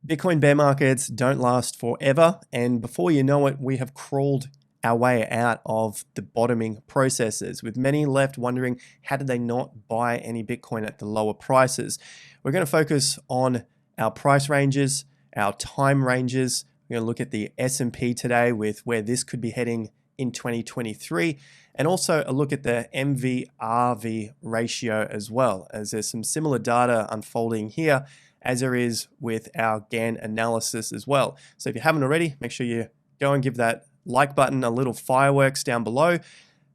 Bitcoin bear markets don't last forever, and before you know it, we have crawled our way out of the bottoming processes, with many left wondering how did they not buy any Bitcoin at the lower prices. We're going to focus on our price ranges, our time ranges. We're going to look at the S&P today with where this could be heading in 2023, and also a look at the MVRV ratio as well, as there's some similar data unfolding here as there is with our Gann analysis as well. So if you haven't already, make sure you go and give that like button a little fireworks down below.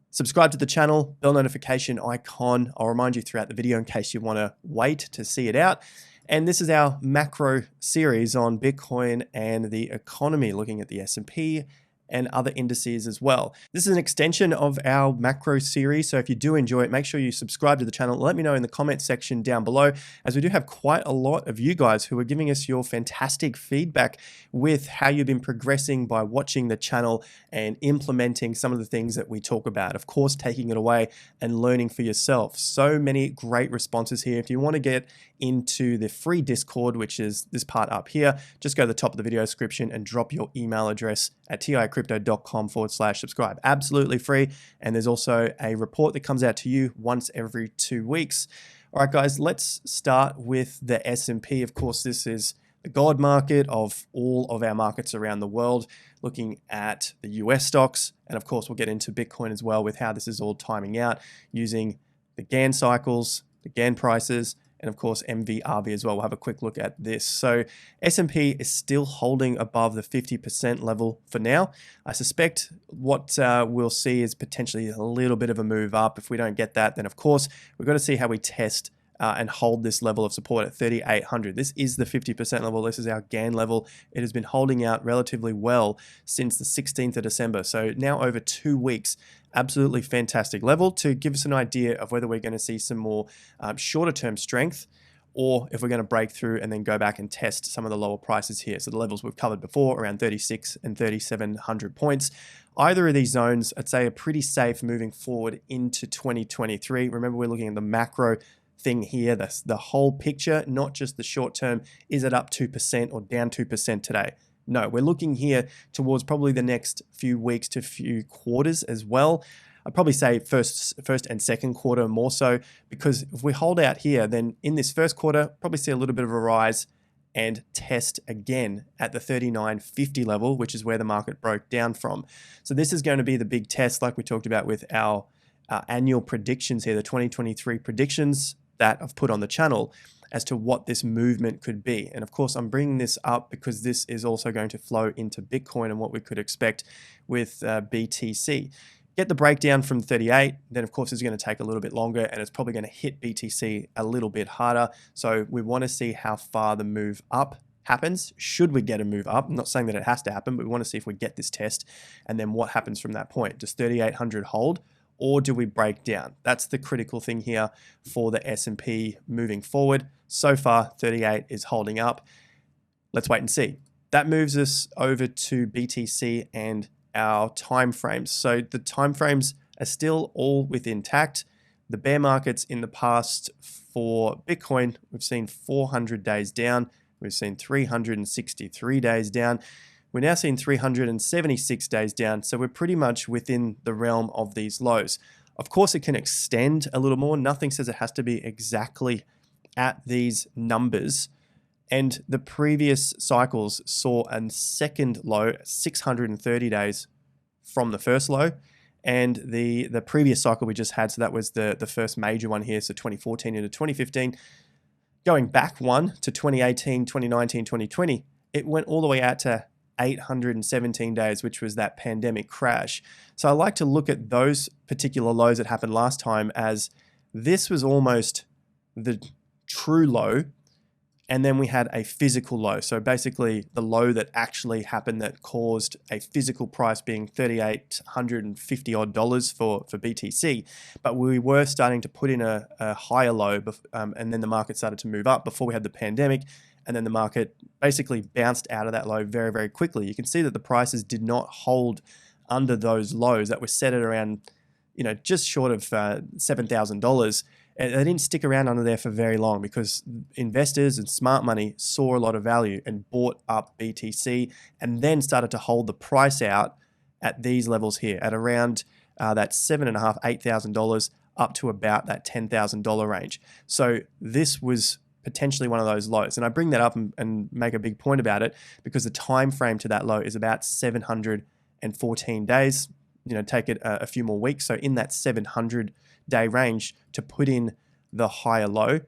Subscribe to the channel, bell notification icon. I'll remind you throughout the video in case you want to wait to see it out. And this is our macro series on Bitcoin and the economy, looking at the S&P and other indices as well. This is an extension of our macro series, so if you do enjoy it, make sure you subscribe to the channel. Let me know in the comment section down below, as we do have quite a lot of you guys who are giving us your fantastic feedback with how you've been progressing by watching the channel and implementing some of the things that we talk about. Of course, taking it away and learning for yourself. So many great responses here. If you want to get into the free Discord, which is this part up here, just go to the top of the video description and drop your email address at ticrypto.com/subscribe. Absolutely free. And there's also a report that comes out to you once every 2 weeks. All right, guys, let's start with the S&P. Of course, this is the god market of all of our markets around the world, looking at the US stocks. And of course, we'll get into Bitcoin as well with how this is all timing out using the Gann cycles, the Gann prices, and of course MVRV as well. We'll have a quick look at this. So S&P is still holding above the 50% level for now. I suspect what we'll see is potentially a little bit of a move up. If we don't get that, then of course we've got to see how we test and hold this level of support at 3,800. This is the 50% level. This is our Gann level. It has been holding out relatively well since the 16th of December. So now over 2 weeks. Absolutely fantastic level to give us an idea of whether we're going to see some more shorter term strength, or if we're going to break through and then go back and test some of the lower prices here. So the levels we've covered before, around 36 and 3,700 points. Either of these zones, I'd say, are pretty safe moving forward into 2023. Remember, we're looking at the macro thing here. That's the whole picture, not just the short term. Is it up 2% or down 2% today? No, we're looking here towards probably the next few weeks to few quarters as well. I'd probably say first and second quarter more so, because if we hold out here, then in this first quarter, probably see a little bit of a rise and test again at the 39.50 level, which is where the market broke down from. So this is going to be the big test, like we talked about with our annual predictions here, the 2023 predictions that I've put on the channel, as to what this movement could be. And of course, I'm bringing this up because this is also going to flow into Bitcoin and what we could expect with BTC. Get the breakdown from 38, then of course it's going to take a little bit longer, and it's probably going to hit BTC a little bit harder. So we want to see how far the move up happens. Should we get a move up? I'm not saying that it has to happen, but we want to see if we get this test, and then what happens from that point. Does 3,800 hold? Or do we break down? That's the critical thing here for the S&P moving forward. So far, 38 is holding up. Let's wait and see. That moves us over to BTC and our time frames. So the time frames are still all within intact. The bear markets in the past for Bitcoin, we've seen 400 days down. We've seen 363 days down. We're now seeing 376 days down, so we're pretty much within the realm of these lows. Of course, it can extend a little more. Nothing says it has to be exactly at these numbers. And the previous cycles saw a second low 630 days from the first low. And the previous cycle we just had, so that was the first major one here, so 2014 into 2015, going back one to 2018, 2019, 2020, it went all the way out to 817 days, which was that pandemic crash. So I like to look at those particular lows that happened last time as this was almost the true low, and then we had a physical low. So basically the low that actually happened that caused a physical price being $3,850 odd for BTC. But we were starting to put in a higher low, and then the market started to move up before we had the pandemic. And then the market basically bounced out of that low very, very quickly. You can see that the prices did not hold under those lows that were set at around, just short of $7,000. And they didn't stick around under there for very long because investors and smart money saw a lot of value and bought up BTC and then started to hold the price out at these levels here at around that $7,500, $8,000 up to about that $10,000 range. So this was potentially one of those lows. And I bring that up and make a big point about it because the time frame to that low is about 714 days. Take it a few more weeks. So in that 700-day range to put in the higher low.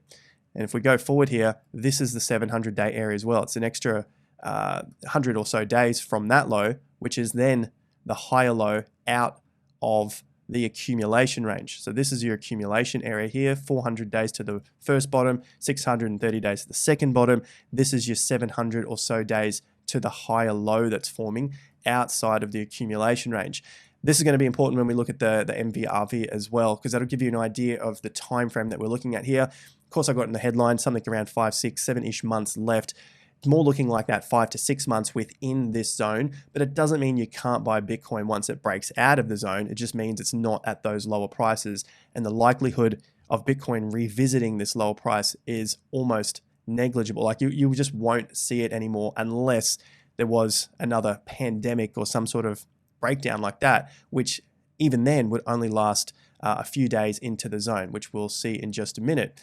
And if we go forward here, this is the 700-day area as well. It's an extra 100 or so days from that low, which is then the higher low out of the accumulation range. So this is your accumulation area here, 400 days to the first bottom, 630 days to the second bottom. This is your 700 or so days to the higher low that's forming outside of the accumulation range. This is going to be important when we look at the MVRV as well, because that'll give you an idea of the time frame that we're looking at here. Of course, I got in the headline something around 5, 6, 7-ish months left. It's more looking like that 5 to 6 months within this zone, but it doesn't mean you can't buy Bitcoin once it breaks out of the zone. It just means it's not at those lower prices, and the likelihood of Bitcoin revisiting this lower price is almost negligible. Like you just won't see it anymore unless there was another pandemic or some sort of breakdown like that, which even then would only last a few days into the zone, which we'll see in just a minute.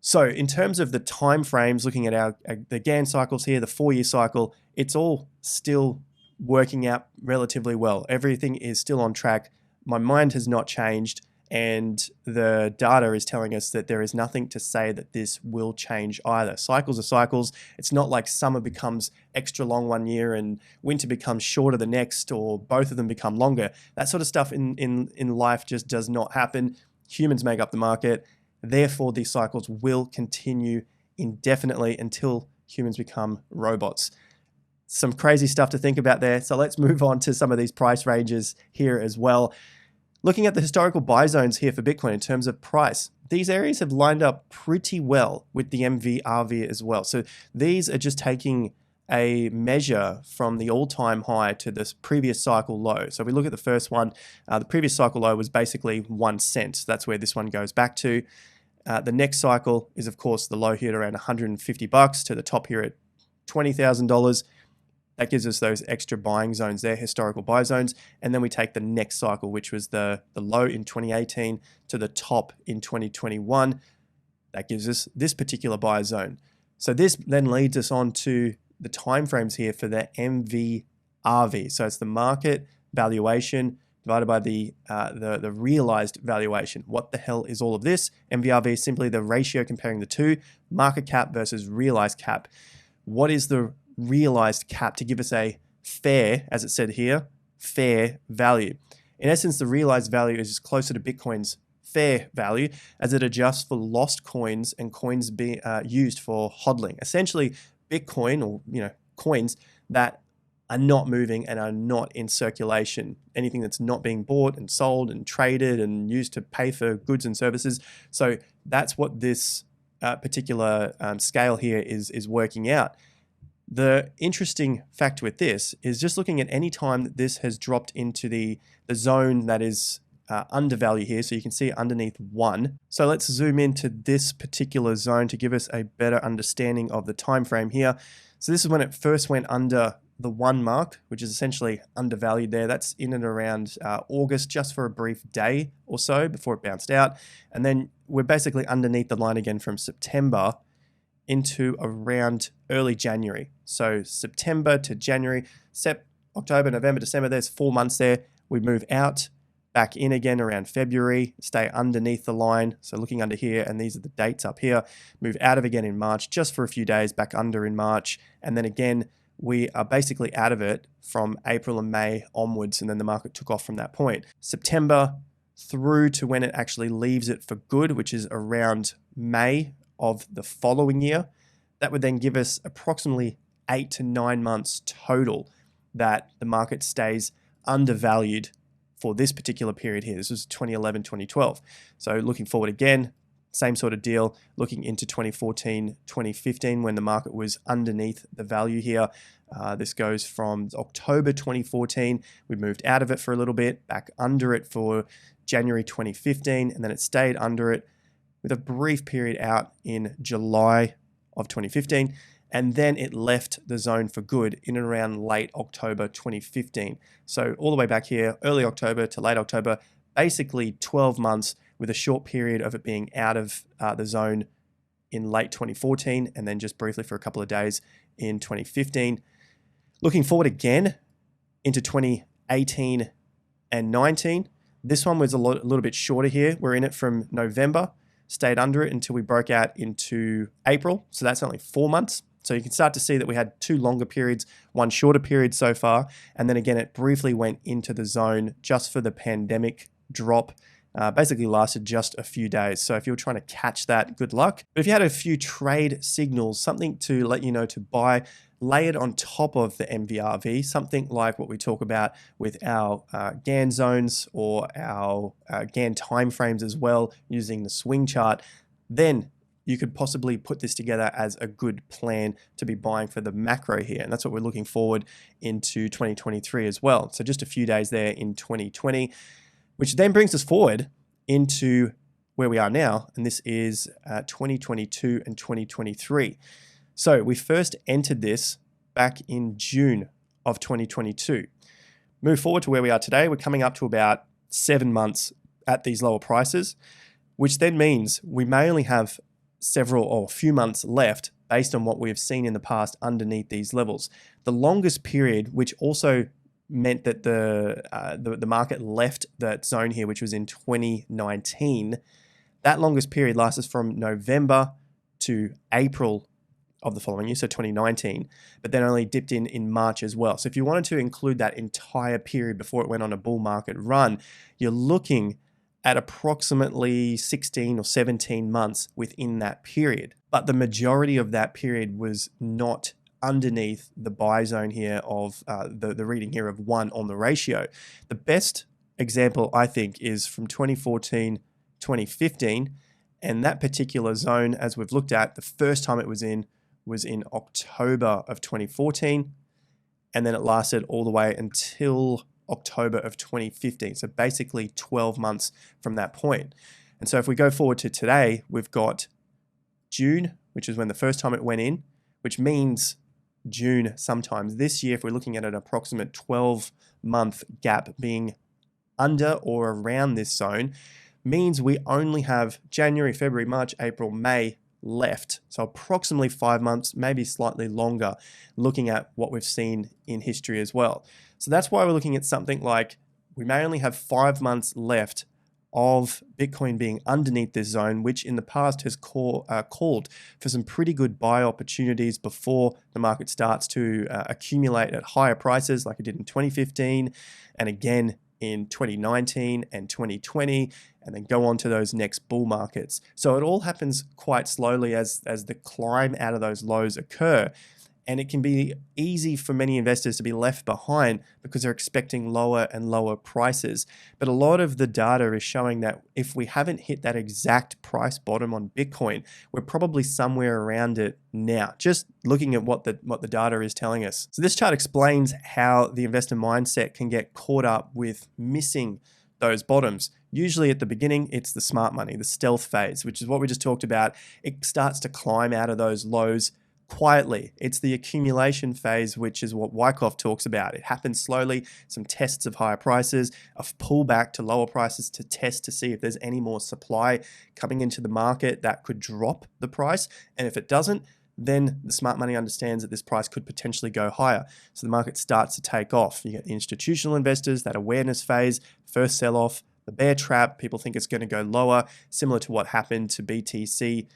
So in terms of the time frames, looking at the Gann cycles here, the 4-year cycle, it's all still working out relatively well. Everything is still on track. My mind has not changed, and the data is telling us that there is nothing to say that this will change either. Cycles are cycles. It's not like summer becomes extra long one year and winter becomes shorter the next, or both of them become longer. That sort of stuff in life just does not happen. Humans make up the market. Therefore, these cycles will continue indefinitely until humans become robots. Some crazy stuff to think about there. So let's move on to some of these price ranges here as well. Looking at the historical buy zones here for Bitcoin in terms of price, these areas have lined up pretty well with the MVRV as well. So these are just taking a measure from the all-time high to this previous cycle low. So if we look at the first one, the previous cycle low was basically 1 cent. That's where this one goes back to. The next cycle is, of course, the low here at around $150 to the top here at $20,000. That gives us those extra buying zones there, historical buy zones. And then we take the next cycle, which was the low in 2018 to the top in 2021. That gives us this particular buy zone. So this then leads us on to the timeframes here for the MVRV. So it's the market valuation divided by the realized valuation. What the hell is all of this? MVRV is simply the ratio comparing the two, market cap versus realized cap. What is the realized cap to give us a fair, as it said here, fair value? In essence, the realized value is closer to Bitcoin's fair value as it adjusts for lost coins and coins being used for hodling. Essentially, Bitcoin, or coins that are not moving and are not in circulation. Anything that's not being bought and sold and traded and used to pay for goods and services. So that's what this particular scale here is working out. The interesting fact with this is just looking at any time that this has dropped into the zone that is undervalue here. So you can see underneath 1. So let's zoom into this particular zone to give us a better understanding of the time frame here. So this is when it first went under the 1 mark, which is essentially undervalued there. That's in and around August, just for a brief day or so before it bounced out. And then we're basically underneath the line again from September into around early January. So September to January, October, November, December, there's 4 months there. We move out, back in again around February, stay underneath the line. So looking under here, and these are the dates up here, move out of again in March, just for a few days, back under in March. And then again, we are basically out of it from April and May onwards, and then the market took off from that point. September through to when it actually leaves it for good, which is around May of the following year. That would then give us approximately 8 to 9 months total that the market stays undervalued for this particular period here. This was 2011, 2012. So looking forward again, same sort of deal, looking into 2014, 2015, when the market was underneath the value here. This goes from October 2014. We moved out of it for a little bit, back under it for January 2015, and then it stayed under it with a brief period out in July of 2015, and then it left the zone for good in and around late October 2015. So all the way back here, early October to late October, basically 12 months with a short period of it being out of the zone in late 2014, and then just briefly for a couple of days in 2015. Looking forward again into 2018 and 19, this one was a little bit shorter here. We're in it from November, stayed under it until we broke out into April. So that's only 4 months. So you can start to see that we had 2 longer periods, 1 shorter period so far. And then again, it briefly went into the zone just for the pandemic drop. Basically lasted just a few days. So if you're trying to catch that, good luck. But if you had a few trade signals, something to let you know to buy, lay it on top of the MVRV, something like what we talk about with our Gann zones or our Gann timeframes as well, using the swing chart, then you could possibly put this together as a good plan to be buying for the macro here. And that's what we're looking forward into 2023 as well. So just a few days there in 2020, which then brings us forward into where we are now. And this is 2022 and 2023. So we first entered this back in June of 2022. Move forward to where we are today. We're coming up to about 7 months at these lower prices, which then means we may only have several or a few months left based on what we have seen in the past underneath these levels. The longest period, which also meant that the market left that zone here, which was in 2019, that longest period lasts from November to April of the following year, so 2019, but then only dipped in March as well. So if you wanted to include that entire period before it went on a bull market run, you're looking at approximately 16 or 17 months within that period. But the majority of that period was not underneath the buy zone here of the reading here of 1 on the ratio. The best example, I think, is from 2014, 2015, and that particular zone, as we've looked at, the first time it was in October of 2014, and then it lasted all the way until October of 2015. So basically 12 months from that point. And so if we go forward to today, we've got June, which is when the first time it went in, which means June sometimes this year, if we're looking at an approximate 12-month gap being under or around this zone, means we only have January, February, March, April, May left. So approximately 5 months, maybe slightly longer, looking at what we've seen in history as well. So that's why we're looking at something like we may only have 5 months left of Bitcoin being underneath this zone, which in the past has called for some pretty good buy opportunities before the market starts to accumulate at higher prices like it did in 2015 and again in 2019 and 2020, and then go on to those next bull markets. So it all happens quite slowly as the climb out of those lows occur. And it can be easy for many investors to be left behind because they're expecting lower and lower prices. But a lot of the data is showing that if we haven't hit that exact price bottom on Bitcoin, we're probably somewhere around it now, just looking at what the data is telling us. So this chart explains how the investor mindset can get caught up with missing those bottoms. Usually at the beginning, it's the smart money, the stealth phase, which is what we just talked about. It starts to climb out of those lows quietly. It's the accumulation phase, which is what Wyckoff talks about. It happens slowly, some tests of higher prices, a pullback to lower prices to test to see if there's any more supply coming into the market that could drop the price. And if it doesn't, then the smart money understands that this price could potentially go higher. So the market starts to take off. You get the institutional investors, that awareness phase, first sell-off, the bear trap, people think it's going to go lower, similar to what happened to BTC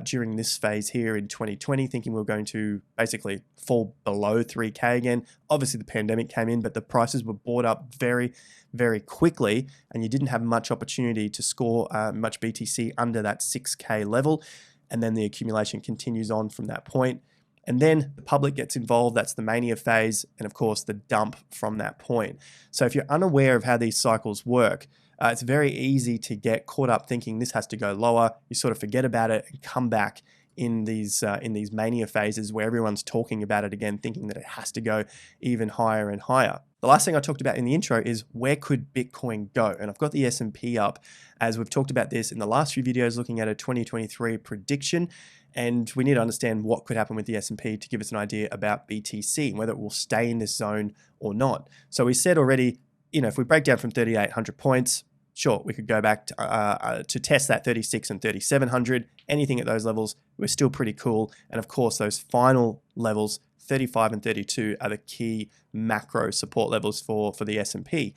during this phase here in 2020, thinking we were going to basically fall below 3K again. Obviously, the pandemic came in, but the prices were bought up very, very quickly, and you didn't have much opportunity to score much BTC under that 6K level. And then the accumulation continues on from that point. And then the public gets involved. That's the mania phase. And of course, the dump from that point. So if you're unaware of how these cycles work, it's very easy to get caught up thinking this has to go lower. You sort of forget about it and come back in these mania phases where everyone's talking about it again, thinking that it has to go even higher and higher. The last thing I talked about in the intro is where could Bitcoin go? And I've got the S&P up, as we've talked about this in the last few videos, looking at a 2023 prediction. And we need to understand what could happen with the S&P to give us an idea about BTC and whether it will stay in this zone or not. So we said already, if we break down from 3,800 points, sure, we could go back to test that 36 and 3,700. Anything at those levels, we're still pretty cool. And of course, those final levels, 35 and 32, are the key macro support levels for the S&P.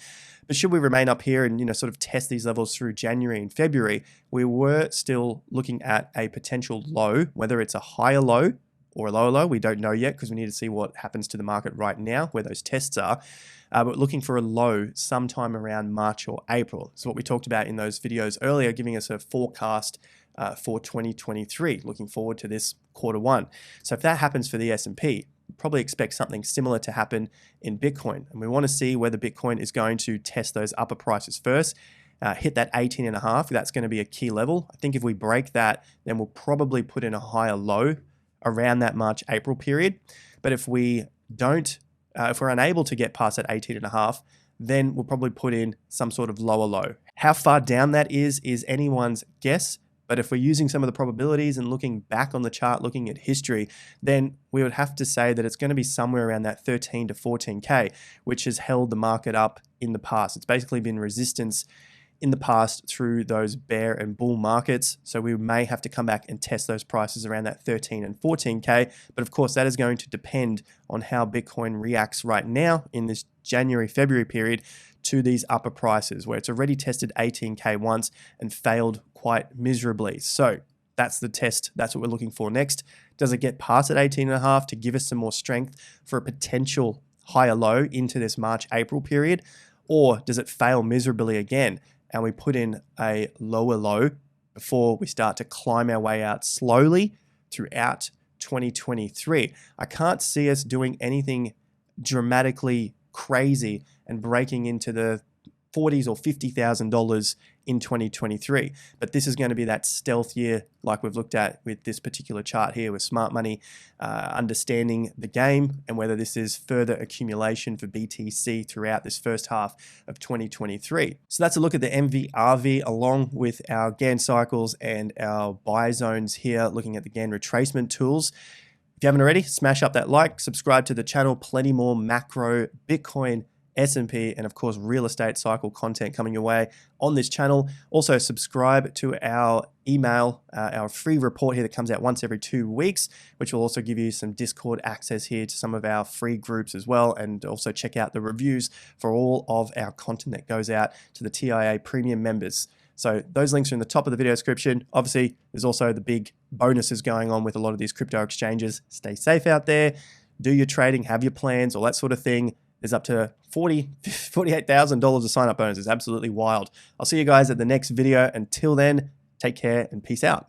But should we remain up here and sort of test these levels through January and February, we were still looking at a potential low, whether it's a higher low or a lower low. We don't know yet because we need to see what happens to the market right now, where those tests are. But looking for a low sometime around March or April. So what we talked about in those videos earlier, giving us a forecast for 2023, looking forward to this Q1. So if that happens for the S&P, probably expect something similar to happen in Bitcoin. And we want to see whether Bitcoin is going to test those upper prices first, hit that 18.5. That's going to be a key level. I think if we break that, then we'll probably put in a higher low around that March-April period. But if we don't, if we're unable to get past that 18.5, then we'll probably put in some sort of lower low. How far down that is anyone's guess. But if we're using some of the probabilities and looking back on the chart, looking at history, then we would have to say that it's going to be somewhere around that 13 to 14K, which has held the market up in the past. It's basically been resistance in the past through those bear and bull markets. So we may have to come back and test those prices around that 13 and 14K. But of course, that is going to depend on how Bitcoin reacts right now in this January, February period to these upper prices, where it's already tested 18K once and failed quite miserably. So that's the test. That's what we're looking for next. Does it get past at 18.5 to give us some more strength for a potential higher low into this March, April period? Or does it fail miserably again and we put in a lower low before we start to climb our way out slowly throughout 2023? I can't see us doing anything dramatically crazy and breaking into the $40,000 or $50,000 in 2023. But this is going to be that stealth year like we've looked at with this particular chart here with smart money, understanding the game and whether this is further accumulation for BTC throughout this first half of 2023. So that's a look at the MVRV along with our Gann cycles and our buy zones here, looking at the Gann retracement tools. If you haven't already, smash up that like, subscribe to the channel, plenty more macro, Bitcoin, S&P, and of course, real estate cycle content coming your way on this channel. Also, subscribe to our email, our free report here that comes out once every 2 weeks, which will also give you some Discord access here to some of our free groups as well. And also check out the reviews for all of our content that goes out to the TIA premium members. So those links are in the top of the video description. Obviously, there's also the big bonuses going on with a lot of these crypto exchanges. Stay safe out there, do your trading, have your plans, all that sort of thing. There's up to $48,000 of sign-up bonus. It's absolutely wild. I'll see you guys at the next video. Until then, take care and peace out.